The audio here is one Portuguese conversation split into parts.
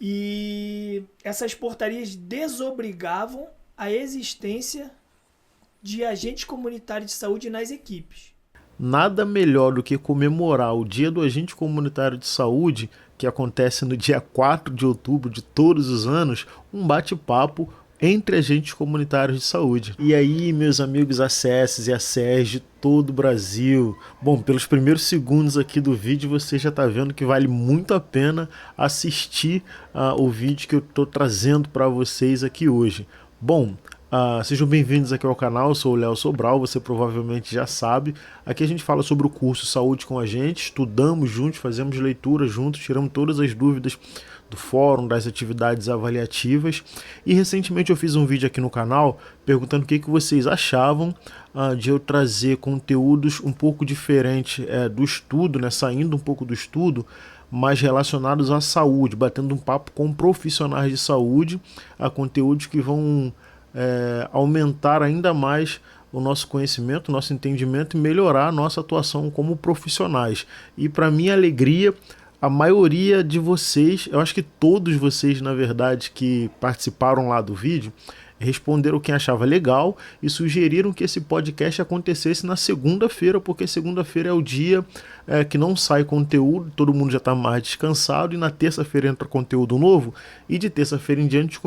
E essas portarias desobrigavam a existência de agentes comunitários de saúde nas equipes. Nada melhor do que comemorar o Dia do Agente Comunitário de Saúde, que acontece no dia 4 de outubro de todos os anos, um bate-papo entre agentes comunitários de saúde. E aí, meus amigos ACS e ACS de todo o Brasil, bom, pelos primeiros segundos aqui do vídeo você já está vendo que vale muito a pena assistir o vídeo que eu estou trazendo para vocês aqui hoje. Bom, sejam bem-vindos aqui ao canal, eu sou o Léo Sobral, você provavelmente já sabe. Aqui a gente fala sobre o curso Saúde com a Gente, estudamos juntos, fazemos leitura juntos, tiramos todas as dúvidas do fórum, das atividades avaliativas. E recentemente eu fiz um vídeo aqui no canal perguntando o que vocês achavam de eu trazer conteúdos um pouco diferentes do estudo, né, saindo um pouco do estudo, mas relacionados à saúde, batendo um papo com profissionais de saúde, a conteúdos que vão aumentar ainda mais o nosso conhecimento, o nosso entendimento e melhorar a nossa atuação como profissionais. E para minha alegria, a maioria de vocês, eu acho que todos vocês, na verdade, que participaram lá do vídeo, responderam quem achava legal e sugeriram que esse podcast acontecesse na segunda-feira, porque segunda-feira é o dia que não sai conteúdo, todo mundo já está mais descansado, e na terça-feira entra conteúdo novo, e de terça-feira em diante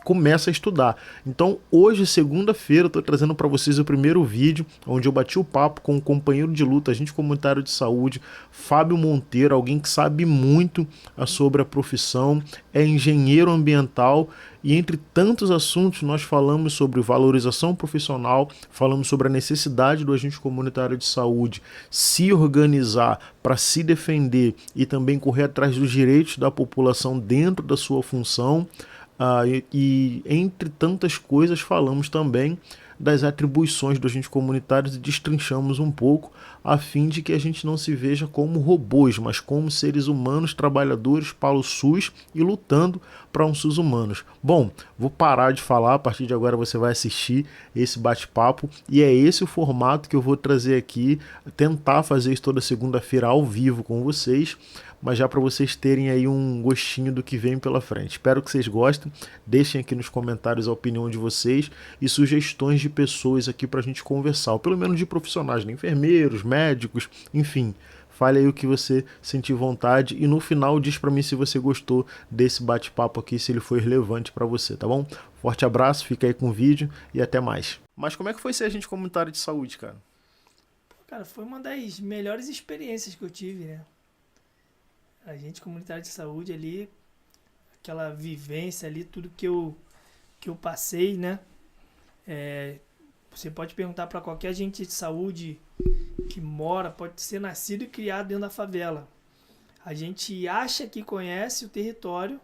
começa a estudar. Então hoje, segunda-feira, eu estou trazendo para vocês o primeiro vídeo, onde eu bati o papo com um companheiro de luta, agente comunitário de saúde, Fábio Monteiro, alguém que sabe muito sobre a profissão, é engenheiro ambiental, e entre tantos assuntos nós falamos sobre valorização profissional, falamos sobre a necessidade do agente comunitário de saúde se organizar para se defender e também correr atrás dos direitos da população dentro da sua função. E entre tantas coisas falamos também das atribuições do agente comunitário e destrinchamos um pouco a fim de que a gente não se veja como robôs, mas como seres humanos trabalhadores para o SUS e lutando para um SUS humanos. Bom, vou parar de falar, a partir de agora você vai assistir esse bate-papo e é esse o formato que eu vou trazer aqui, tentar fazer isso toda segunda-feira ao vivo com vocês, mas já para vocês terem aí um gostinho do que vem pela frente. Espero que vocês gostem, deixem aqui nos comentários a opinião de vocês e sugestões de pessoas aqui para a gente conversar, ou pelo menos de profissionais, né? Enfermeiros, médicos, enfim. Fale aí o que você sentir vontade e no final diz para mim se você gostou desse bate-papo aqui, se ele foi relevante para você, tá bom? Forte abraço, fica aí com o vídeo e até mais. Mas como é que foi ser agente comunitário de saúde, cara? Cara, foi uma das melhores experiências que eu tive, né? Agente comunitário de saúde ali, aquela vivência ali, tudo que eu passei, né? Você pode perguntar para qualquer agente de saúde que mora, pode ser nascido e criado dentro da favela. A gente acha que conhece o território,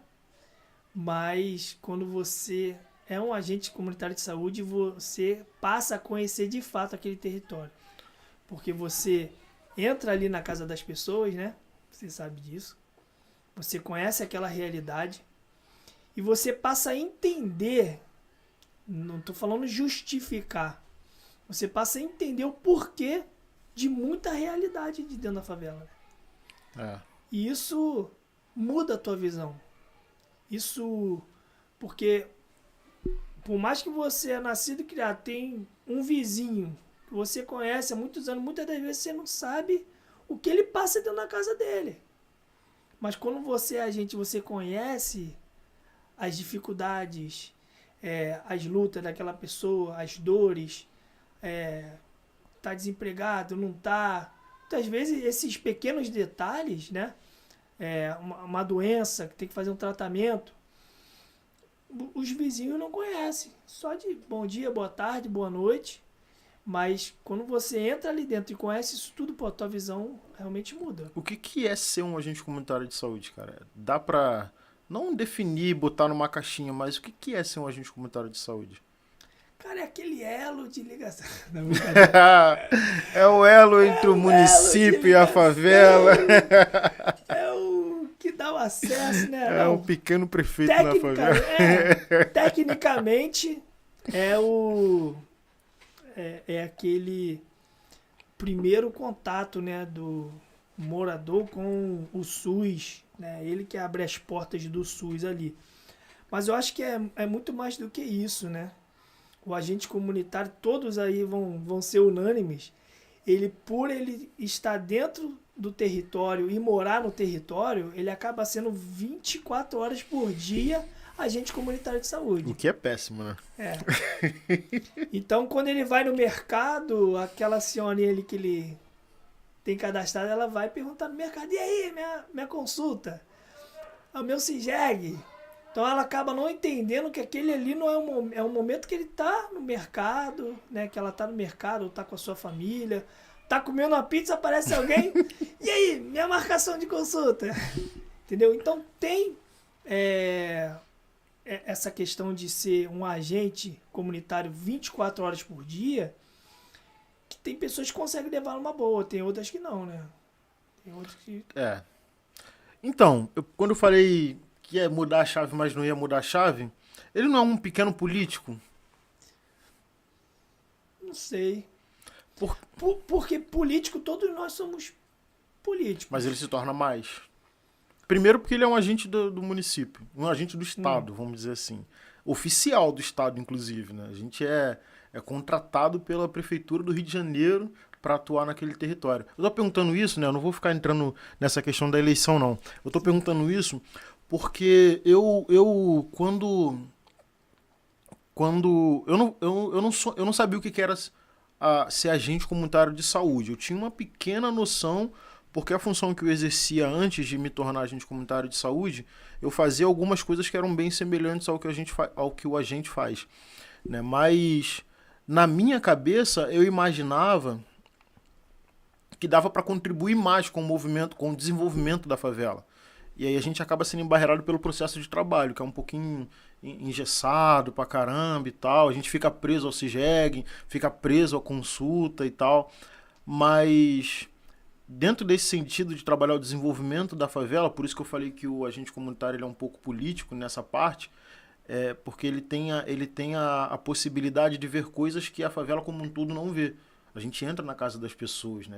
mas quando você é um agente comunitário de saúde, você passa a conhecer de fato aquele território. Porque você entra ali na casa das pessoas, né? Você sabe disso. Você conhece aquela realidade e você passa a entender, não estou falando justificar, você passa a entender o porquê de muita realidade de dentro da favela. E isso muda a tua visão. Isso porque por mais que você é nascido e criado, tem um vizinho que você conhece há muitos anos, muitas das vezes você não sabe o que ele passa dentro da casa dele. Mas quando você é agente, você conhece as dificuldades, as lutas daquela pessoa, as dores, tá desempregado, não tá. Muitas vezes esses pequenos detalhes, né? Uma doença que tem que fazer um tratamento, os vizinhos não conhecem. Só de bom dia, boa tarde, boa noite. Mas quando você entra ali dentro e conhece isso tudo, pô, a tua visão realmente muda. O que é ser um agente comunitário de saúde, cara? Dá pra não definir, botar numa caixinha, mas o que é ser um agente comunitário de saúde? Cara, é aquele elo de ligação. Não, É o elo entre o o elo de município e a ligação. favela. É o que dá o acesso, né? É o Não, pequeno prefeito na favela. tecnicamente é o é aquele primeiro contato, né, morador com o SUS, né? Ele que abre as portas do SUS ali. Mas eu acho que é muito mais do que isso, né? O agente comunitário, todos aí vão ser unânimes. Por ele estar dentro do território e morar no território, ele acaba sendo 24 horas por dia agente comunitário de saúde. O que é péssimo, né? É. Então, quando ele vai no mercado, aquela senhorinha ali que ele tem cadastrado, ela vai perguntar no mercado: e aí, minha consulta? O meu CIGEG? Então ela acaba não entendendo que aquele ali não é um momento que ele está no mercado, né? Que ela está no mercado, está com a sua família, tá comendo uma pizza, aparece alguém, e aí, minha marcação de consulta? Entendeu? Então tem essa questão de ser um agente comunitário 24 horas por dia, que tem pessoas que conseguem levar numa boa, tem outras que não, né? Tem outras que... Então, quando eu falei que ia mudar a chave, mas não ia mudar a chave, ele não é um pequeno político? Não sei. Porque político, todos nós somos políticos. Mas ele se torna mais. Primeiro porque ele é um agente do município, um agente do Estado, vamos dizer assim. Oficial do Estado, inclusive, né? A gente é contratado pela Prefeitura do Rio de Janeiro para atuar naquele território. Eu estou perguntando isso, né? Eu não vou ficar entrando nessa questão da eleição, não. Eu estou perguntando isso porque eu não sabia o que era ser agente comunitário de saúde. Eu tinha uma pequena noção, porque a função que eu exercia antes de me tornar agente comunitário de saúde, eu fazia algumas coisas que eram bem semelhantes ao que o agente faz, né? Mas na minha cabeça eu imaginava que dava para contribuir mais com o movimento, com o desenvolvimento da favela. E aí a gente acaba sendo embarreado pelo processo de trabalho, que é um pouquinho engessado pra caramba e tal. A gente fica preso ao CIGEG, fica preso à consulta e tal. Mas dentro desse sentido de trabalhar o desenvolvimento da favela, por isso que eu falei que o agente comunitário ele é um pouco político nessa parte, porque ele tem a possibilidade de ver coisas que a favela como um todo não vê. A gente entra na casa das pessoas, né?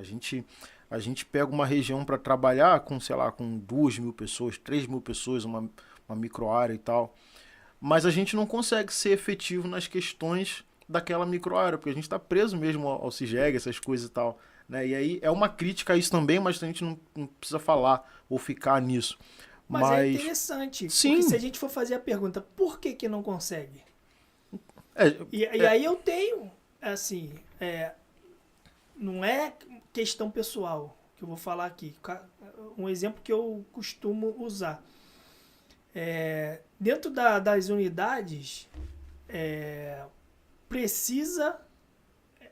A gente pega uma região para trabalhar com, sei lá, com 2.000 pessoas, 3.000 pessoas, uma microárea e tal. Mas a gente não consegue ser efetivo nas questões daquela microárea, porque a gente está preso mesmo ao CIGEG, essas coisas e tal, né? E aí é uma crítica a isso também, mas a gente não precisa falar ou ficar nisso. Mas é interessante, sim. Porque se a gente for fazer a pergunta, por que não consegue? E aí eu tenho, assim, não é questão pessoal que eu vou falar aqui. Um exemplo que eu costumo usar. Dentro das unidades, precisa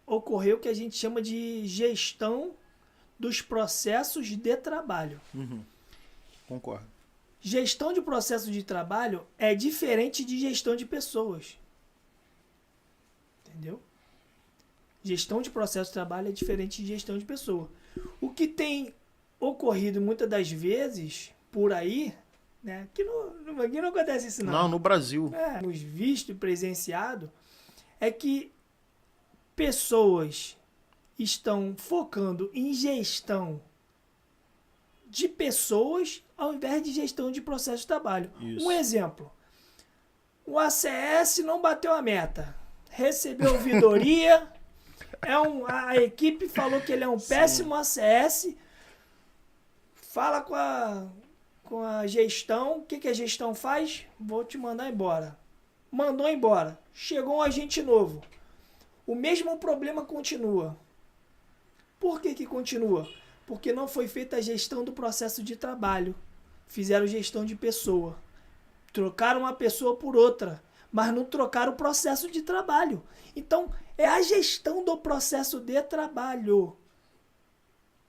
ocorrer o que a gente chama de gestão dos processos de trabalho. Uhum. Concordo. Gestão de processo de trabalho é diferente de gestão de pessoas. Entendeu? Gestão de processo de trabalho é diferente de gestão de pessoa. O que tem ocorrido muitas das vezes por aí, né? Aqui não acontece isso não. Não, no Brasil. Temos visto e presenciado, é que pessoas estão focando em gestão de pessoas ao invés de gestão de processo de trabalho. Isso. Um exemplo. O ACS não bateu a meta. Recebeu ouvidoria... a equipe falou que ele é um péssimo ACS. Fala com a gestão. O que a gestão faz? Vou te mandar embora. Mandou embora. Chegou um agente novo. O mesmo problema continua. Por que continua? Porque não foi feita a gestão do processo de trabalho. Fizeram gestão de pessoa. Trocaram uma pessoa por outra, mas não trocaram o processo de trabalho. Então, é a gestão do processo de trabalho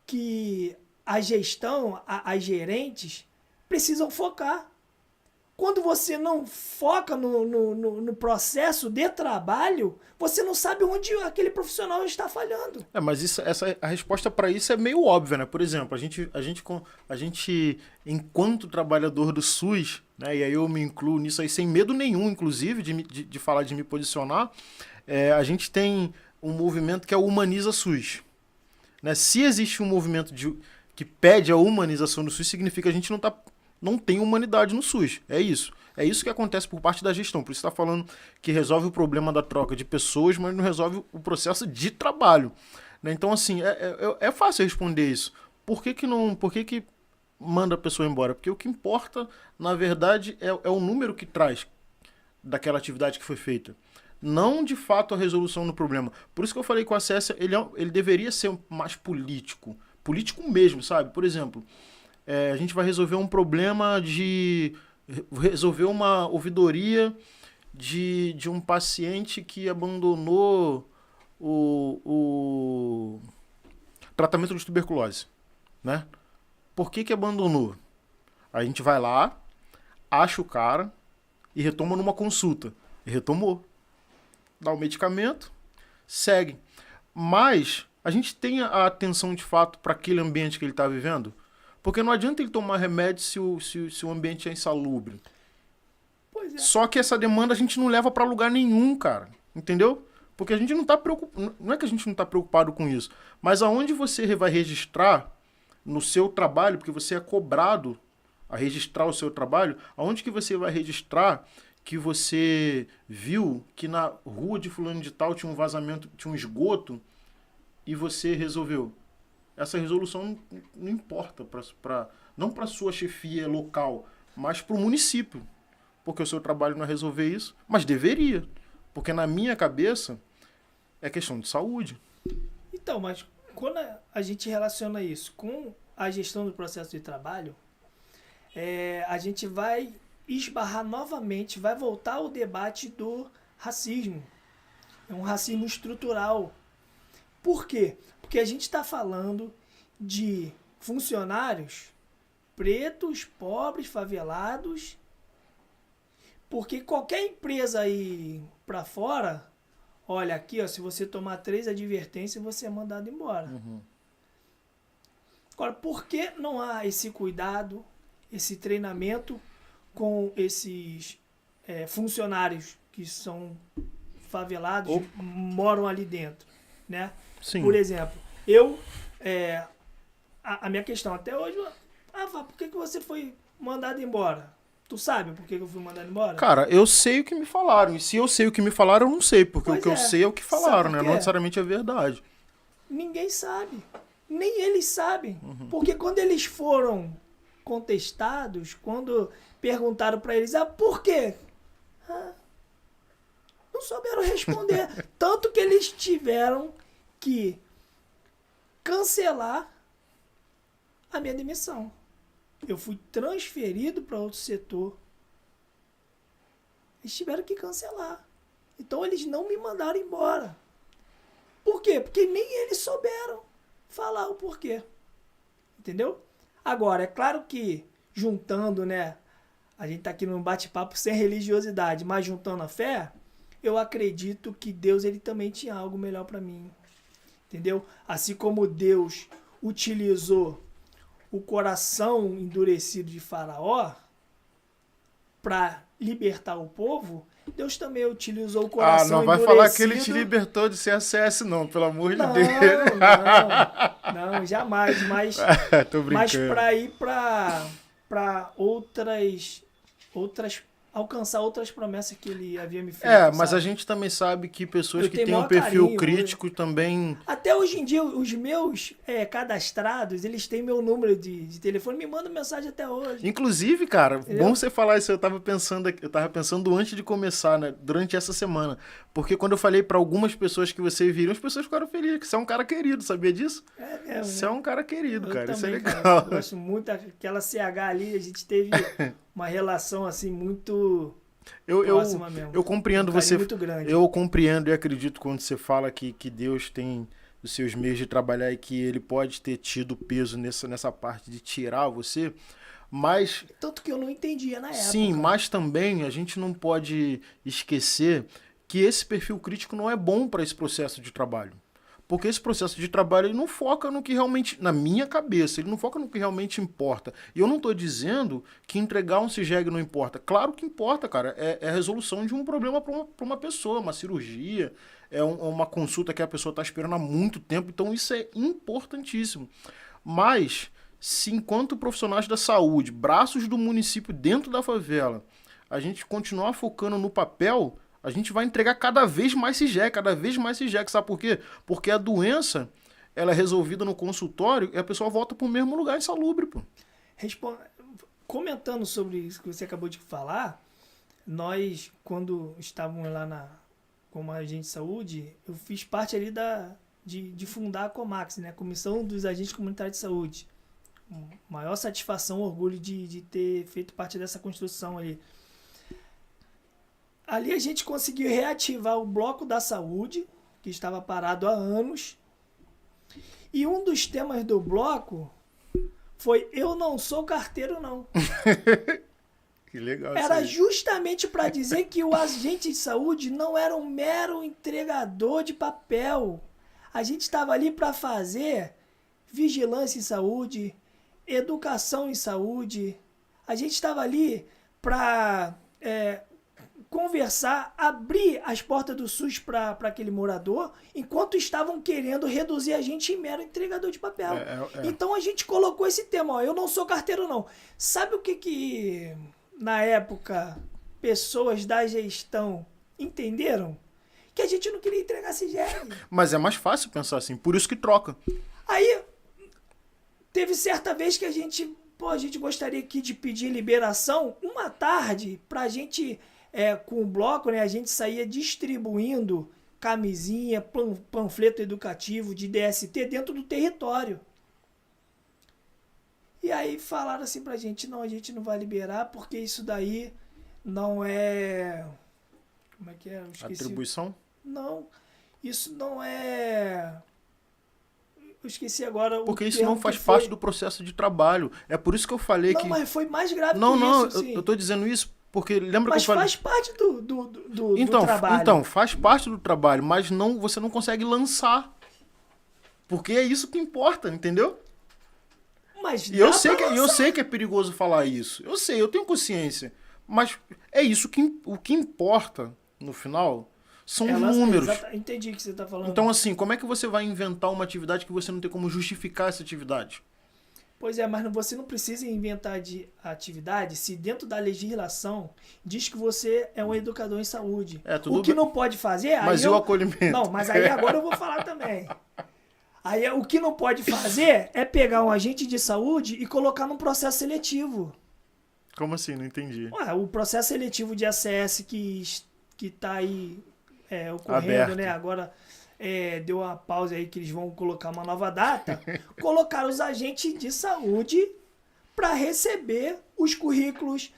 que a gestão, as gerentes, precisam focar. Quando você não foca no processo de trabalho, você não sabe onde aquele profissional está falhando. Mas a resposta para isso é meio óbvia, né? Por exemplo, a gente enquanto trabalhador do SUS, né, e aí eu me incluo nisso aí sem medo nenhum, inclusive, de falar, de me posicionar, a gente tem um movimento que é o Humaniza SUS. Né? Se existe um movimento que pede a humanização do SUS, significa que a gente não tem humanidade no SUS. É isso. É isso que acontece por parte da gestão. Por isso está falando que resolve o problema da troca de pessoas, mas não resolve o processo de trabalho. Né? Então, assim, é fácil responder isso. Por que manda a pessoa embora? Porque o que importa, na verdade, é o número que traz daquela atividade que foi feita. Não, de fato, a resolução do problema. Por isso que eu falei que o acesso, ele deveria ser mais político. Político mesmo, sabe? Por exemplo, a gente vai resolver um problema resolver uma ouvidoria de um paciente que abandonou o tratamento de tuberculose, né? Por que abandonou? A gente vai lá, acha o cara e retoma numa consulta. E retomou. Dá o medicamento, segue. Mas a gente tem a atenção de fato para aquele ambiente que ele está vivendo? Porque não adianta ele tomar remédio se o ambiente é insalubre. Pois é. Só que essa demanda a gente não leva para lugar nenhum, cara. Entendeu? Porque a gente não está preocupado. Não é que a gente não está preocupado com isso. Mas aonde você vai registrar no seu trabalho, porque você é cobrado a registrar o seu trabalho, aonde que você vai registrar que você viu que na rua de fulano de tal tinha um vazamento, tinha um esgoto e você resolveu? Essa resolução não importa, não para a sua chefia local, mas para o município. Porque o seu trabalho não é resolver isso, mas deveria. Porque na minha cabeça é questão de saúde. Então, mas quando a gente relaciona isso com a gestão do processo de trabalho, a gente vai esbarrar novamente, vai voltar ao debate do racismo. É um racismo estrutural. Por quê? Porque a gente está falando de funcionários pretos, pobres, favelados, porque qualquer empresa aí para fora, olha aqui, ó, se você tomar 3 advertências, você é mandado embora. Uhum. Agora, por que não há esse cuidado, esse treinamento com esses funcionários que são favelados, moram ali dentro, né? Sim. Por exemplo, a minha questão até hoje, por que você foi mandado embora? Tu sabe por que eu fui mandado embora? Cara, eu sei o que me falaram. E se eu sei o que me falaram, eu não sei. Porque o que eu sei é o que falaram, né? Não necessariamente é verdade. Ninguém sabe. Nem eles sabem. Uhum. Porque quando eles foram contestados, quando perguntaram para eles, por quê? Não souberam responder. Tanto que eles tiveram que cancelar a minha demissão. Eu fui transferido para outro setor. Eles tiveram que cancelar. Então eles não me mandaram embora. Por quê? Porque nem eles souberam falar o porquê. Entendeu? Agora, é claro que juntando, né? A gente tá aqui num bate-papo sem religiosidade, mas juntando a fé, eu acredito que Deus ele também tinha algo melhor para mim. Entendeu? Assim como Deus utilizou o coração endurecido de Faraó para libertar o povo, Deus também utilizou o coração endurecido. Não vai falar que ele te libertou de CSS, não, pelo amor de Deus. Não, jamais. Mas, tô brincando. Mas para ir para outras alcançar outras promessas que ele havia me feito. Mas sabe? a gente também sabe que pessoas que têm um perfil carinho, crítico também... Até hoje em dia, os meus cadastrados, eles têm meu número de telefone, me mandam mensagem até hoje. Inclusive, cara, bom você falar isso, eu tava pensando antes de começar, né, durante essa semana, porque quando eu falei para algumas pessoas que você viram, as pessoas ficaram felizes, que você é um cara querido, sabia disso? É mesmo. Você é um cara querido, cara, também, isso é legal. Cara, eu gosto muito daquela CH ali, a gente teve uma relação assim muito próxima mesmo. Eu compreendo você. Muito grande. Eu compreendo e acredito quando você fala que Deus tem os seus meios de trabalhar e que ele pode ter tido peso nessa parte de tirar você, mas... Tanto que eu não entendia na época. Sim, mas também a gente não pode esquecer que esse perfil crítico não é bom para esse processo de trabalho. Porque esse processo de trabalho ele não foca no que realmente, na minha cabeça, ele não foca no que realmente importa. E eu não estou dizendo que entregar um CIGEG não importa. Claro que importa, cara. É a resolução de um problema para uma pessoa, uma cirurgia, uma consulta que a pessoa está esperando há muito tempo. Então isso é importantíssimo. Mas se enquanto profissionais da saúde, braços do município dentro da favela, a gente continuar focando no papel, a gente vai entregar cada vez mais CIGEC, cada vez mais CIGEC. Sabe por quê? Porque a doença, ela é resolvida no consultório e a pessoa volta para o mesmo lugar insalubre, pô. Comentando sobre isso que você acabou de falar, nós, quando estávamos lá como agente de saúde, eu fiz parte ali de fundar a Comax, né? Comissão dos Agentes Comunitários de Saúde. Maior satisfação, orgulho de ter feito parte dessa construção ali. Ali a gente conseguiu reativar o bloco da saúde, que estava parado há anos. E um dos temas do bloco foi "Eu não sou carteiro, não". Que legal. Era justamente para dizer que o agente de saúde não era um mero entregador de papel. A gente estava ali para fazer vigilância em saúde, educação em saúde. A gente estava ali para conversar, abrir as portas do SUS para aquele morador, enquanto estavam querendo reduzir a gente em mero entregador de papel. Então a gente colocou esse tema, ó, "Eu não sou carteiro, não". Sabe o que na época pessoas da gestão entenderam? Que a gente não queria entregar CIGEC. Mas é mais fácil pensar assim, por isso que troca. Aí teve certa vez que a gente gostaria aqui de pedir liberação uma tarde pra gente, com o bloco, né, a gente saía distribuindo camisinha, panfleto educativo de DST dentro do território. E aí falaram assim pra gente, não, a gente não vai liberar porque isso daí não é... Como é que é? Eu esqueci. Atribuição? Não, isso não é... Eu esqueci agora. Porque isso não faz parte do processo de trabalho. É por isso que eu falei que... Não, mas foi mais grave não, que não, isso. Não, eu tô dizendo isso porque lembra mas que eu falei... faz parte do então, trabalho. Então, faz parte do trabalho, mas não, você não consegue lançar. Porque é isso que importa, entendeu? Mas e eu sei que é perigoso falar isso. Eu sei, eu tenho consciência. Mas é isso o que importa, no final, são os números. Entendi o que você está falando. Então, assim, como é que você vai inventar uma atividade que você não tem como justificar essa atividade? Pois é, mas você não precisa inventar de atividade se dentro da legislação diz que você é um educador em saúde. O que não pode fazer... Mas e o acolhimento? Não, mas aí agora eu vou falar também. Aí o que não pode fazer é pegar um agente de saúde e colocar num processo seletivo. Como assim? Não entendi. Ué, o processo seletivo de ACS que está aí ocorrendo, aberto, né? Agora deu uma pausa aí que eles vão colocar uma nova data. Colocaram os agentes de saúde para receber os currículos.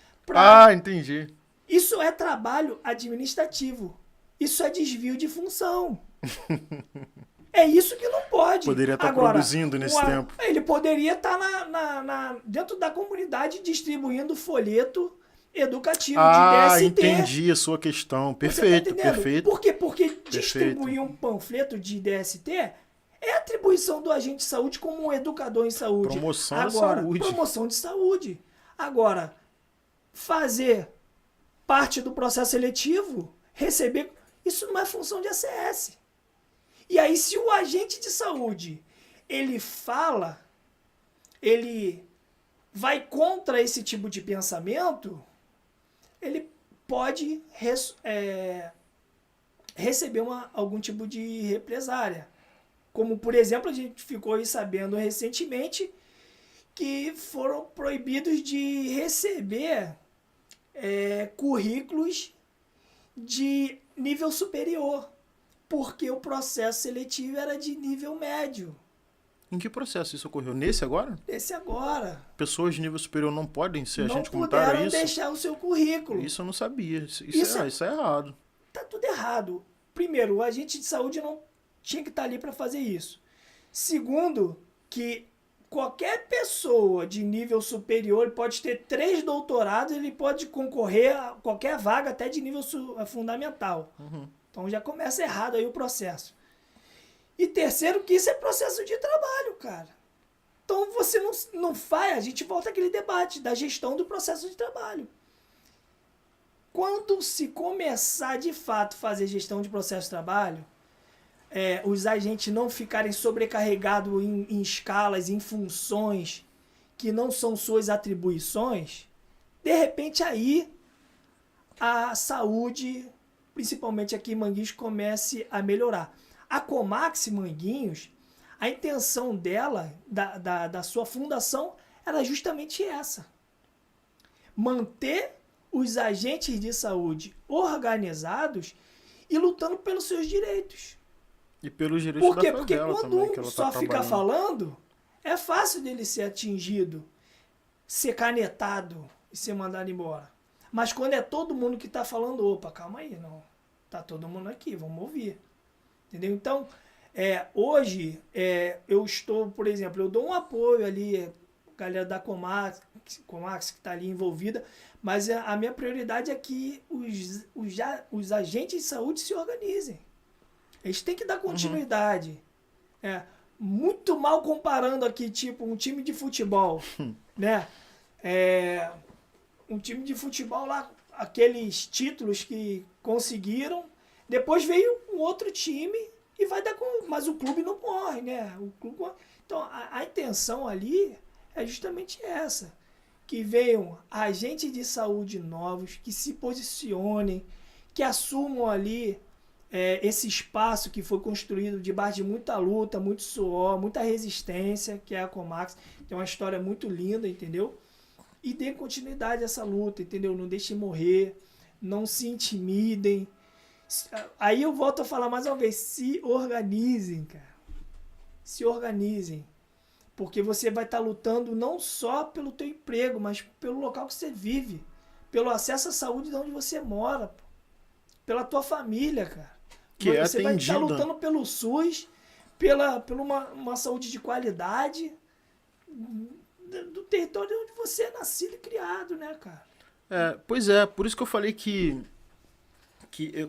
Entendi. Isso é trabalho administrativo. Isso é desvio de função. É isso que não pode. Poderia estar produzindo nesse tempo. Ele poderia estar dentro da comunidade distribuindo folheto educativo de DST. Entendi a sua questão. Perfeito, tá perfeito. Por quê? Porque distribuir um panfleto de DST é atribuição do agente de saúde como um educador em saúde. Promoção de saúde. Promoção de saúde. Agora, fazer parte do processo seletivo, receber... Isso não é função de ACS. E aí, se o agente de saúde, ele vai contra esse tipo de pensamento, ele pode receber algum tipo de represália. Como, por exemplo, a gente ficou aí sabendo recentemente que foram proibidos de receber currículos de nível superior. Porque o processo seletivo era de nível médio. Em que processo isso ocorreu? Nesse agora? Nesse agora. Pessoas de nível superior não podem ser agente comunitário, não puderam deixar o seu currículo. Isso eu não sabia. Isso é errado. Tá tudo errado. Primeiro, o agente de saúde não tinha que estar ali para fazer isso. Segundo, que qualquer pessoa de nível superior ele pode ter 3 doutorados, ele pode concorrer a qualquer vaga, até de nível fundamental. Uhum. Então já começa errado aí o processo. E terceiro, que isso é processo de trabalho, cara. Então você não faz, a gente volta àquele debate da gestão do processo de trabalho. Quando se começar de fato a fazer gestão de processo de trabalho, os agentes não ficarem sobrecarregados em escalas, em funções, que não são suas atribuições, de repente aí a saúde, principalmente aqui em Manguinhos, comece a melhorar. A Comax Manguinhos, a intenção dela, da sua fundação, era justamente essa. Manter os agentes de saúde organizados e lutando pelos seus direitos. E pelos direitos da favela Porque quando também, que ela só tá fica falando, é fácil dele ser atingido, ser canetado e ser mandado embora. Mas quando é todo mundo que está falando, opa, calma aí, não. Tá todo mundo aqui, vamos ouvir. Entendeu? Então, hoje, eu estou, por exemplo, eu dou um apoio ali, a galera da Comax que está ali envolvida, mas a minha prioridade é que os agentes de saúde se organizem. Eles têm que dar continuidade. Muito mal comparando aqui, tipo, um time de futebol, né? Um time de futebol lá, aqueles títulos que conseguiram, depois veio um outro time e vai dar mas o clube não morre, né? Então, a intenção ali é justamente essa, que venham agentes de saúde novos, que se posicionem, que assumam ali esse espaço que foi construído debaixo de muita luta, muito suor, muita resistência, que é a Comax. Tem uma história muito linda, entendeu? E dê continuidade a essa luta, entendeu? Não deixem morrer, não se intimidem. Aí eu volto a falar mais uma vez, se organizem, cara. Se organizem. Porque você vai estar lutando não só pelo teu emprego, mas pelo local que você vive. Pelo acesso à saúde de onde você mora. Pô. Pela tua família, cara. Que é você vai estar atendida. lutando pelo SUS, pela uma saúde de qualidade do território onde você é nascido e criado, né, cara? Pois é, por isso que eu falei que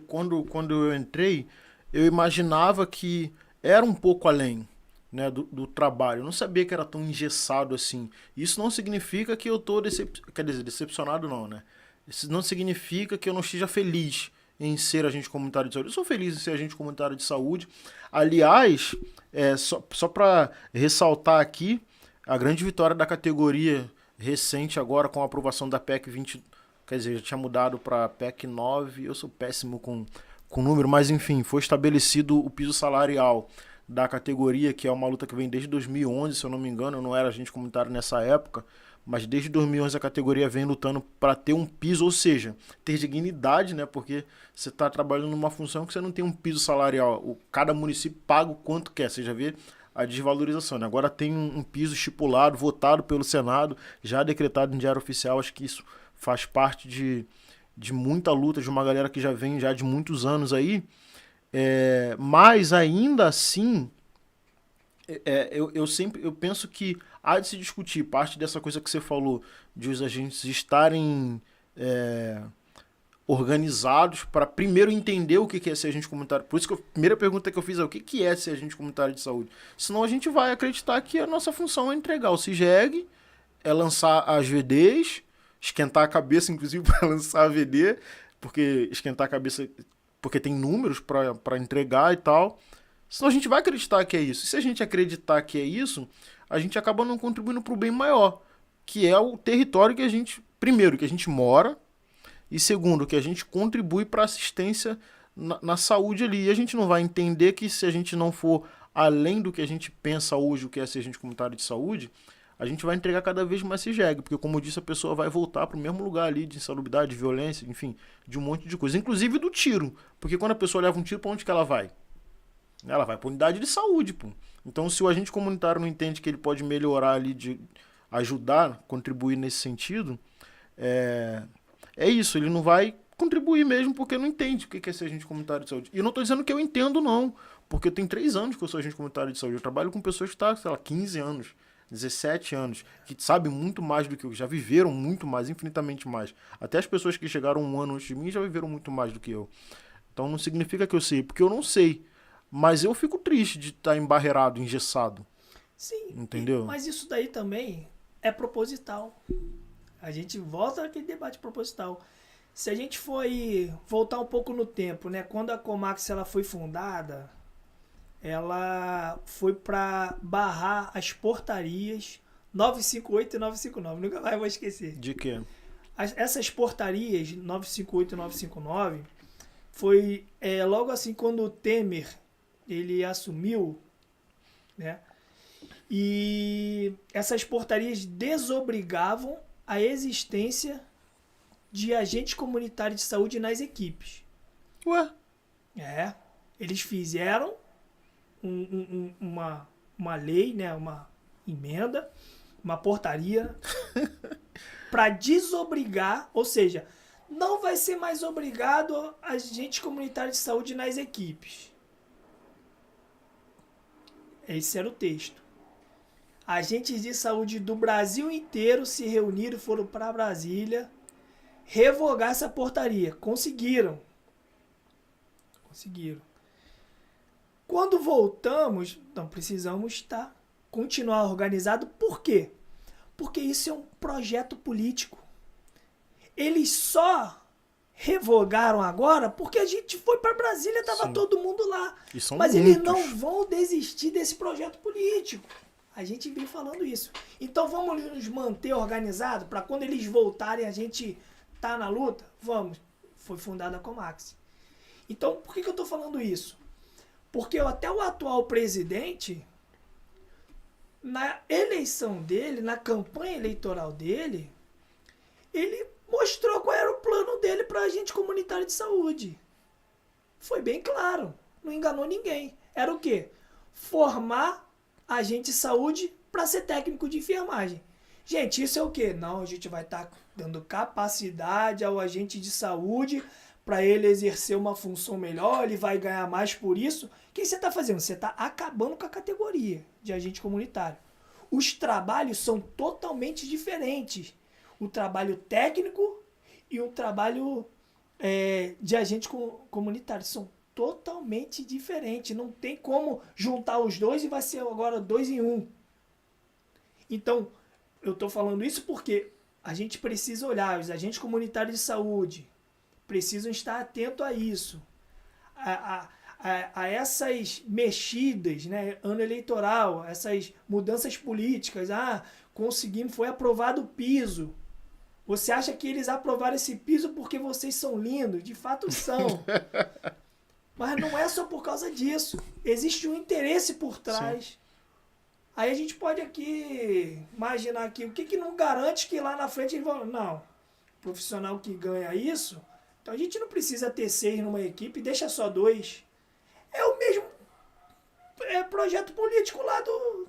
quando eu entrei, eu imaginava que era um pouco além, né, do trabalho. Eu não sabia que era tão engessado assim. Isso não significa que eu tô decepcionado não, né? Isso não significa que eu não esteja feliz em ser agente comunitário de saúde. Eu sou feliz em ser agente comunitário de saúde. Aliás, só para ressaltar aqui, a grande vitória da categoria recente agora com a aprovação da PEC 20, quer dizer, já tinha mudado para PEC 9, eu sou péssimo com número, mas enfim, foi estabelecido o piso salarial da categoria, que é uma luta que vem desde 2011, se eu não me engano, eu não era agente comunitário nessa época, mas desde 2011 a categoria vem lutando para ter um piso, ou seja, ter dignidade, né? Porque você está trabalhando numa função que você não tem um piso salarial, cada município paga o quanto quer, você já vê a desvalorização, né? Agora tem um piso estipulado, votado pelo Senado, já decretado em diário oficial. Acho que isso faz parte de muita luta de uma galera que já vem já de muitos anos aí, mas ainda assim eu penso que há de se discutir parte dessa coisa que você falou, de os agentes estarem organizados para primeiro entender o que é ser agente comunitário. Por isso que a primeira pergunta que eu fiz é o que é ser agente comunitário de saúde. Senão a gente vai acreditar que a nossa função é entregar o CIGEG, é lançar as VDs, esquentar a cabeça, inclusive, para lançar a VD, porque esquentar a cabeça porque tem números para entregar e tal. Senão a gente vai acreditar que é isso. E se a gente acreditar que é isso, a gente acaba não contribuindo para o bem maior, que é o território que a gente, primeiro, que a gente mora, e segundo, que a gente contribui para a assistência na saúde ali. E a gente não vai entender que se a gente não for além do que a gente pensa hoje, o que é ser agente comunitário de saúde, a gente vai entregar cada vez mais CIGEG, porque como eu disse, a pessoa vai voltar para o mesmo lugar ali de insalubridade, de violência, enfim, de um monte de coisa. Inclusive do tiro, porque quando a pessoa leva um tiro, para onde que ela vai? Ela vai para unidade de saúde, pô. Então, se o agente comunitário não entende que ele pode melhorar ali, de ajudar, contribuir nesse sentido, é isso, ele não vai contribuir mesmo porque não entende o que é ser agente comunitário de saúde. E eu não estou dizendo que eu entendo, não, porque eu tenho 3 anos que eu sou agente comunitário de saúde. Eu trabalho com pessoas que estão, sei lá, 15 anos, 17 anos, que sabem muito mais do que eu, já viveram muito mais, infinitamente mais. Até as pessoas que chegaram um ano antes de mim já viveram muito mais do que eu. Então não significa que eu sei, porque eu não sei. Mas eu fico triste de estar embarreirado, engessado. Sim, entendeu? Mas isso daí também é proposital. A gente volta àquele debate proposital. Se a gente for aí, voltar um pouco no tempo, né? Quando a Comax ela foi fundada, ela foi para barrar as portarias 958 e 959, nunca mais vou esquecer. De quê? Essas portarias 958 e 959 foi logo assim quando o Temer ele assumiu, né? E essas portarias desobrigavam a existência de agentes comunitários de saúde nas equipes. Ué? Eles fizeram uma lei, né? Uma emenda, uma portaria para desobrigar, ou seja, não vai ser mais obrigado agentes comunitários de saúde nas equipes. Esse era o texto. Agentes de saúde do Brasil inteiro se reuniram, foram para Brasília revogar essa portaria. Conseguiram. Quando voltamos, então precisamos continuar organizado. Por quê? Porque isso é um projeto político. Eles só revogaram agora porque a gente foi para Brasília, estava todo mundo lá. Mas eles não vão desistir desse projeto político. A gente vem falando isso. Então vamos nos manter organizados para quando eles voltarem a gente tá na luta? Vamos. Foi fundada a Comax. Então por que eu estou falando isso? Porque até o atual presidente, na eleição dele, na campanha eleitoral dele, ele mostrou qual era o plano dele para agente comunitário de saúde. Foi bem claro. Não enganou ninguém. Era o quê? Formar agente de saúde para ser técnico de enfermagem. Gente, isso é o quê? Não, a gente vai estar dando capacidade ao agente de saúde para ele exercer uma função melhor, ele vai ganhar mais por isso. O que você está fazendo? Você está acabando com a categoria de agente comunitário. Os trabalhos são totalmente diferentes. O trabalho técnico e o trabalho de agente comunitário são totalmente diferentes. Não tem como juntar os dois e vai ser agora 2 em 1. Então, eu estou falando isso porque a gente precisa olhar, os agentes comunitários de saúde precisam estar atentos a isso, a essas mexidas, né? Ano eleitoral, essas mudanças políticas. Conseguimos, foi aprovado o piso. Você acha que eles aprovaram esse piso porque vocês são lindos? De fato são. Mas não é só por causa disso. Existe um interesse por trás. Sim. Aí a gente pode aqui imaginar aqui, o que não garante que lá na frente eles vão... Não, profissional que ganha isso, então a gente não precisa ter 6 numa equipe, deixa só 2. É o mesmo projeto político lá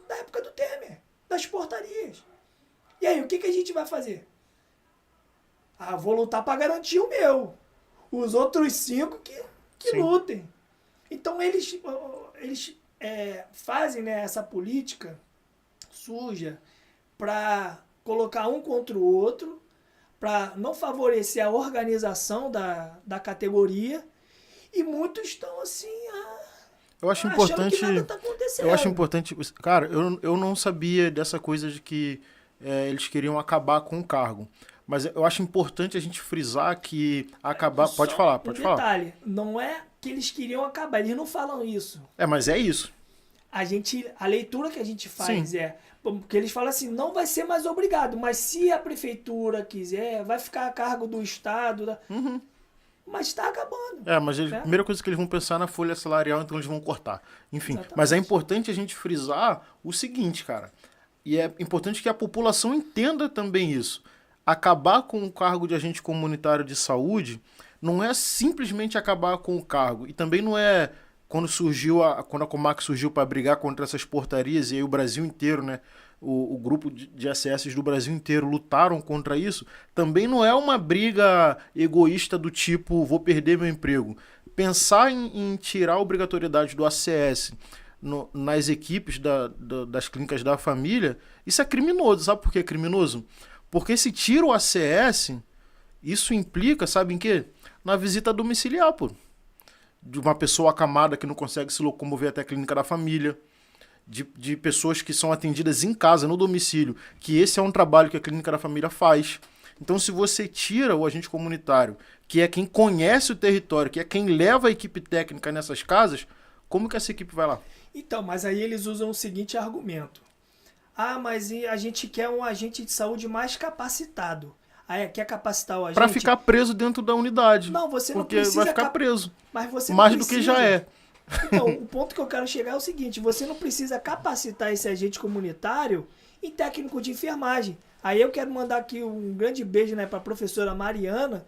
da época do Temer, das portarias. E aí, o que a gente vai fazer? Vou lutar para garantir o meu. Os outros 5 que lutem. Então eles fazem, né, essa política suja para colocar um contra o outro, para não favorecer a organização da categoria, e muitos estão assim, eu acho importante, que nada tá acontecendo. Eu acho importante, cara, eu não sabia dessa coisa de que eles queriam acabar com o cargo. Mas eu acho importante a gente frisar que acabar... Pode falar. Detalhe, não é que eles queriam acabar, eles não falam isso. Mas é isso. A leitura que a gente faz porque eles falam assim, não vai ser mais obrigado, mas se a prefeitura quiser, vai ficar a cargo do Estado. Mas está acabando. Mas a primeira coisa que eles vão pensar na folha salarial, então eles vão cortar. Enfim, exatamente. Mas é importante a gente frisar o seguinte, cara. E é importante que a população entenda também isso. Acabar com o cargo de agente comunitário de saúde não é simplesmente acabar com o cargo. E também não é quando a Comax surgiu para brigar contra essas portarias, e aí o Brasil inteiro, né, o grupo de ACS do Brasil inteiro lutaram contra isso, também não é uma briga egoísta do tipo, vou perder meu emprego. Pensar em tirar a obrigatoriedade do ACS nas equipes das clínicas da família, isso é criminoso. Sabe por que é criminoso? Porque se tira o ACS, isso implica, sabe em quê? Na visita domiciliar, pô. De uma pessoa acamada que não consegue se locomover até a clínica da família, de pessoas que são atendidas em casa, no domicílio, que esse é um trabalho que a clínica da família faz. Então, se você tira o agente comunitário, que é quem conhece o território, que é quem leva a equipe técnica nessas casas, como que essa equipe vai lá? Então, mas aí eles usam o seguinte argumento. Ah, mas a gente quer um agente de saúde mais capacitado. Aí quer capacitar o Para agente? ficar preso dentro da unidade. Não, você não Porque precisa vai ficar preso. Mas você não Mais do que já precisa. é. Então, o ponto que eu quero chegar é o seguinte: você não precisa capacitar esse agente comunitário em técnico de enfermagem. Aí eu quero mandar aqui um grande beijo, né, para a professora Mariana,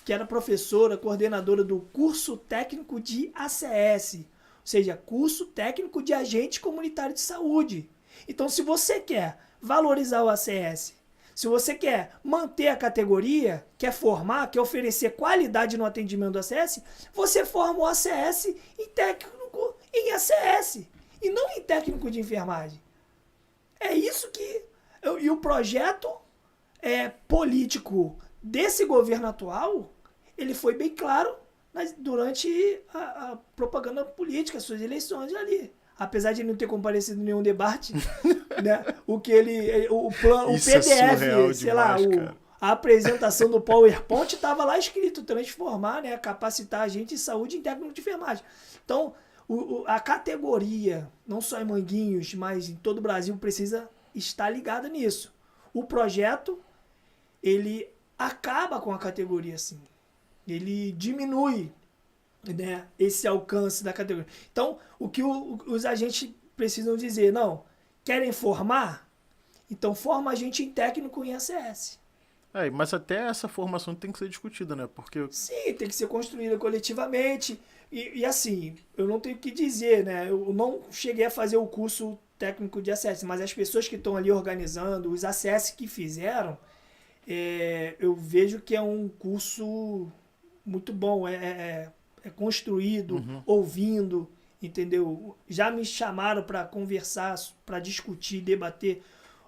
que era professora, coordenadora do curso técnico de ACS, ou seja, curso técnico de agente comunitário de saúde. Então, se você quer valorizar o ACS, se você quer manter a categoria, quer formar, quer oferecer qualidade no atendimento do ACS, você forma o ACS em técnico em ACS e não em técnico de enfermagem. É isso que... E o projeto político desse governo atual, ele foi bem claro durante a propaganda política, as suas eleições ali. Apesar de ele não ter comparecido em nenhum debate, né? O PDF, é sei lá, a apresentação do PowerPoint estava lá escrito, transformar, né? Capacitar agente de saúde em técnico de enfermagem. Então, a categoria, não só em Manguinhos, mas em todo o Brasil, precisa estar ligada nisso. O projeto, ele acaba com a categoria, assim. Ele diminui, né, esse alcance da categoria. Então, o que os agentes precisam dizer? Não, querem formar? Então, forma a gente em técnico em ACS. Mas até essa formação tem que ser discutida, né? Porque... Sim, tem que ser construída coletivamente. E assim, eu não tenho o que dizer, né? Eu não cheguei a fazer o curso técnico de ACS, mas as pessoas que estão ali organizando, os ACS que fizeram, eu vejo que é um curso muito bom, é construído, ouvindo, entendeu? Já me chamaram para conversar, para discutir, debater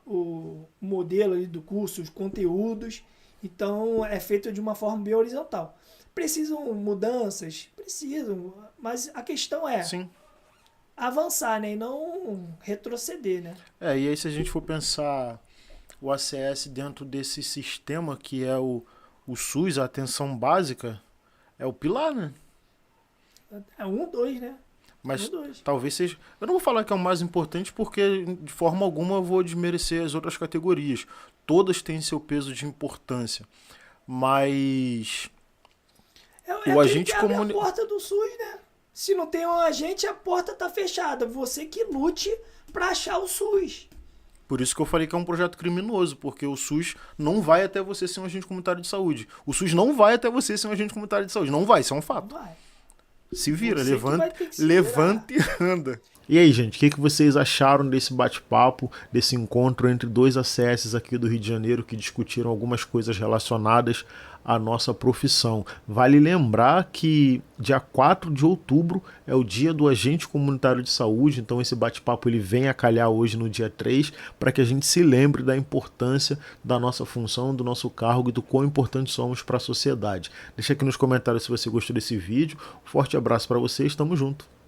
o modelo ali do curso, os conteúdos. Então, é feito de uma forma bem horizontal. Precisam mudanças? Precisam, mas a questão é Sim. avançar, né? E não retroceder, né? E aí se a gente for pensar o ACS dentro desse sistema que é o SUS, a atenção básica, é o pilar, né? É 1, 2, né? Mas 1, 2. talvez seja... Eu não vou falar que é o mais importante porque de forma alguma eu vou desmerecer as outras categorias. Todas têm seu peso de importância. Mas... o agente abre a porta do SUS, né? Se não tem um agente, a porta tá fechada. Você que lute para achar o SUS. Por isso que eu falei que é um projeto criminoso, porque o SUS não vai até você ser um agente comunitário de saúde. O SUS não vai até você ser um agente comunitário de saúde. Não vai, isso é um fato. Não vai. Se vira, Você levanta e anda. E aí, gente, o que vocês acharam desse bate-papo, desse encontro entre dois ACS aqui do Rio de Janeiro que discutiram algumas coisas relacionadas à nossa profissão? Vale lembrar que dia 4 de outubro é o dia do agente comunitário de saúde, então esse bate-papo ele vem a calhar hoje no dia 3, para que a gente se lembre da importância da nossa função, do nosso cargo e do quão importantes somos para a sociedade. Deixa aqui nos comentários se você gostou desse vídeo. Um forte abraço para vocês, tamo junto.